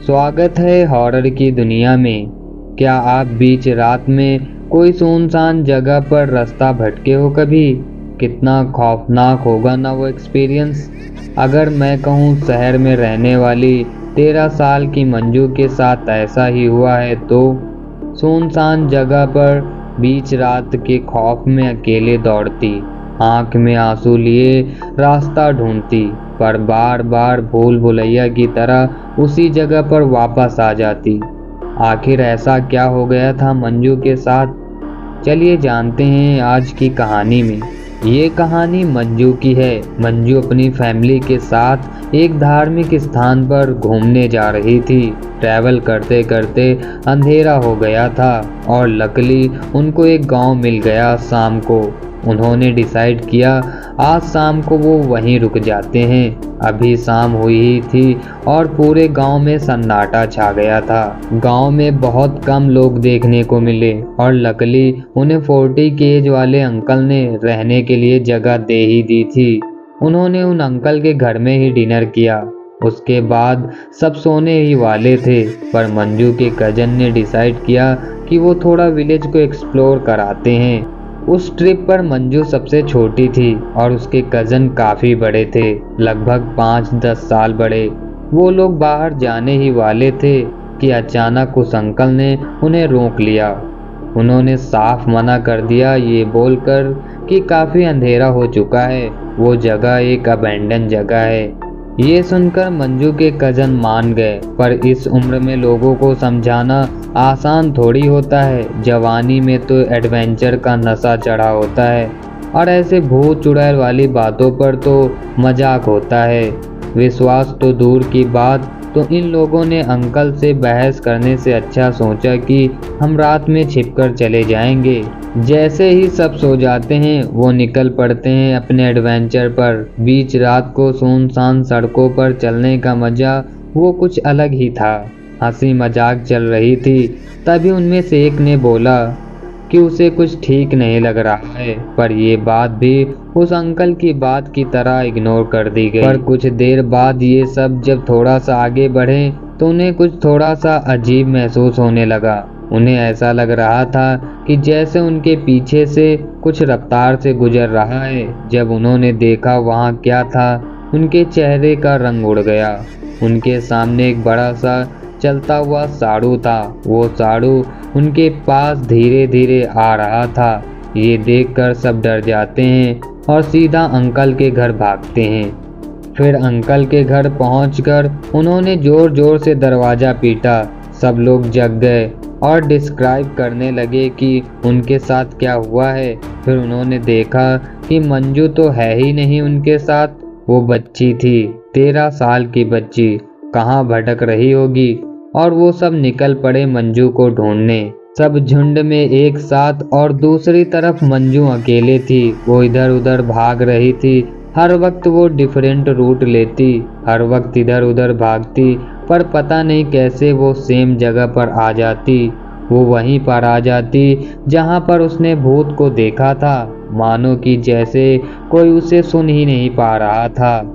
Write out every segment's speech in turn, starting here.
स्वागत है हॉरर की दुनिया में। क्या आप बीच रात में कोई सुनसान जगह पर रास्ता भटके हो कभी? कितना खौफनाक होगा ना वो एक्सपीरियंस। अगर मैं कहूँ शहर में रहने वाली 13 साल की मंजू के साथ ऐसा ही हुआ है तो सुनसान जगह पर बीच रात के खौफ में अकेले दौड़ती, आंख में आंसू लिए रास्ता ढूंढती, पर बार बार भूल भुलैया की तरह उसी जगह पर वापस आ जाती। आखिर ऐसा क्या हो गया था मंजू के साथ? चलिए जानते हैं आज की कहानी में। ये कहानी मंजू की है। मंजू अपनी फैमिली के साथ एक धार्मिक स्थान पर घूमने जा रही थी। ट्रैवल करते करते अंधेरा हो गया था और लकीली उनको एक गांव मिल गया शाम को। उन्होंने डिसाइड किया आज शाम को वो वहीं रुक जाते हैं। अभी शाम हुई ही थी और पूरे गांव में सन्नाटा छा गया था। गांव में बहुत कम लोग देखने को मिले और लकीली उन्हें 40 की एज वाले अंकल ने रहने के लिए जगह दे ही दी थी। उन्होंने उन अंकल के घर में ही डिनर किया। उसके बाद सब सोने ही वाले थे, पर मंजू के कजन ने डिसाइड किया कि वो थोड़ा विलेज को एक्सप्लोर कराते हैं। उस ट्रिप पर मंजू सबसे छोटी थी और उसके कज़न काफ़ी बड़े थे, लगभग 5-10 साल बड़े। वो लोग बाहर जाने ही वाले थे कि अचानक उस अंकल ने उन्हें रोक लिया। उन्होंने साफ मना कर दिया, ये बोलकर कि काफ़ी अंधेरा हो चुका है, वो जगह एक अबैंडन जगह है। ये सुनकर मंजू के कज़न मान गए, पर इस उम्र में लोगों को समझाना आसान थोड़ी होता है। जवानी में तो एडवेंचर का नशा चढ़ा होता है और ऐसे भूत चुड़ैल वाली बातों पर तो मजाक होता है। विश्वास तो दूर की बात, तो इन लोगों ने अंकल से बहस करने से अच्छा सोचा कि हम रात में छिपकर चले जाएंगे। जैसे ही सब सो जाते हैं वो निकल पड़ते हैं अपने एडवेंचर पर। बीच रात को सुनसान सड़कों पर चलने का मजा वो कुछ अलग ही था। हंसी मजाक चल रही थी, तभी उनमें से एक ने बोला कि उसे कुछ ठीक नहीं लग रहा है, पर ये बात भी उस अंकल की बात की तरह इग्नोर कर दी गई। पर कुछ देर बाद ये सब जब थोड़ा सा आगे बढ़े तो उन्हें कुछ थोड़ा सा अजीब महसूस होने लगा। उन्हें ऐसा लग रहा था कि जैसे उनके पीछे से कुछ रफ्तार से गुजर रहा है। जब उन्होंने देखा वहाँ क्या था, उनके चेहरे का रंग उड़ गया। उनके सामने एक बड़ा सा चलता हुआ साड़ू था। वो साड़ू उनके पास धीरे धीरे आ रहा था। ये देखकर सब डर जाते हैं और सीधा अंकल के घर भागते हैं। फिर अंकल के घर पहुंचकर उन्होंने जोर जोर से दरवाज़ा पीटा। सब लोग जग गए और डिस्क्राइब करने लगे कि उनके साथ क्या हुआ है। फिर उन्होंने देखा कि मंजू तो है ही नहीं उनके साथ। वो बच्ची थी, 13 साल की बच्ची, कहाँ भटक रही होगी। और वो सब निकल पड़े मंजू को ढूंढने, सब झुंड में एक साथ। और दूसरी तरफ मंजू अकेले थी। वो इधर उधर भाग रही थी। हर वक्त वो डिफरेंट रूट लेती, हर वक्त इधर उधर भागती, पर पता नहीं कैसे वो सेम जगह पर आ जाती। वो वहीं पर आ जाती जहां पर उसने भूत को देखा था, मानो कि जैसे कोई उसे सुन ही नहीं पा रहा था।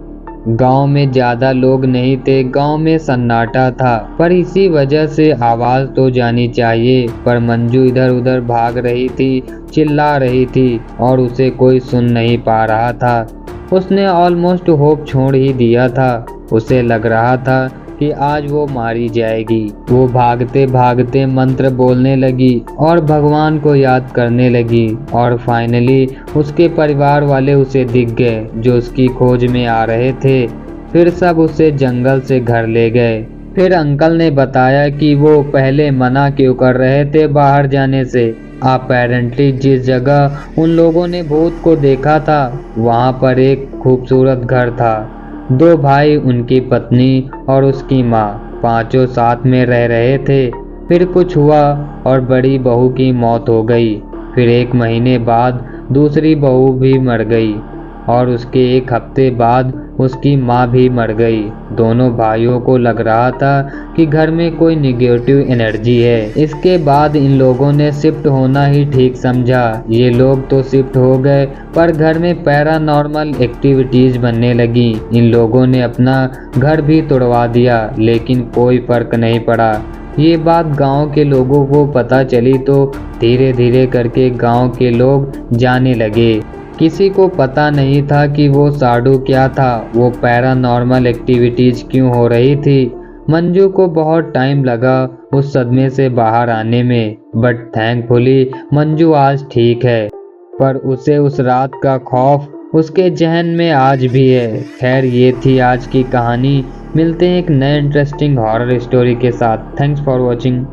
गांव में ज्यादा लोग नहीं थे, गांव में सन्नाटा था, पर इसी वजह से आवाज तो जानी चाहिए। पर मंजू इधर उधर भाग रही थी, चिल्ला रही थी और उसे कोई सुन नहीं पा रहा था। उसने ऑलमोस्ट होप छोड़ ही दिया था। उसे लग रहा था कि आज वो मारी जाएगी। वो भागते भागते मंत्र बोलने लगी और भगवान को याद करने लगी। और फाइनली उसके परिवार वाले उसे दिख गए जो उसकी खोज में आ रहे थे। फिर सब उसे जंगल से घर ले गए। फिर अंकल ने बताया कि वो पहले मना क्यों कर रहे थे बाहर जाने से। अपेरेंटली जिस जगह उन लोगों ने भूत को देखा था वहाँ पर एक खूबसूरत घर था। 2 भाई, उनकी पत्नी और उसकी माँ, पांचों साथ में रह रहे थे। फिर कुछ हुआ और बड़ी बहू की मौत हो गई। फिर 1 महीने बाद दूसरी बहू भी मर गई। और उसके एक हफ्ते बाद उसकी माँ भी मर गई। दोनों भाइयों को लग रहा था कि घर में कोई निगेटिव एनर्जी है। इसके बाद इन लोगों ने शिफ्ट होना ही ठीक समझा। ये लोग तो शिफ्ट हो गए पर घर में पैरानॉर्मल एक्टिविटीज बनने लगी। इन लोगों ने अपना घर भी तोड़वा दिया लेकिन कोई फर्क नहीं पड़ा। ये बात गांव के लोगों को पता चली तो धीरे धीरे करके गांव के लोग जाने लगे। किसी को पता नहीं था कि वो साडू क्या था, वो पैरानॉर्मल एक्टिविटीज क्यों हो रही थी। मंजू को बहुत टाइम लगा उस सदमे से बाहर आने में, बट थैंकफुली मंजू आज ठीक है। पर उसे उस रात का खौफ उसके जहन में आज भी है। खैर, ये थी आज की कहानी। मिलते हैं एक नए इंटरेस्टिंग हॉरर स्टोरी के साथ। Thanks for watching.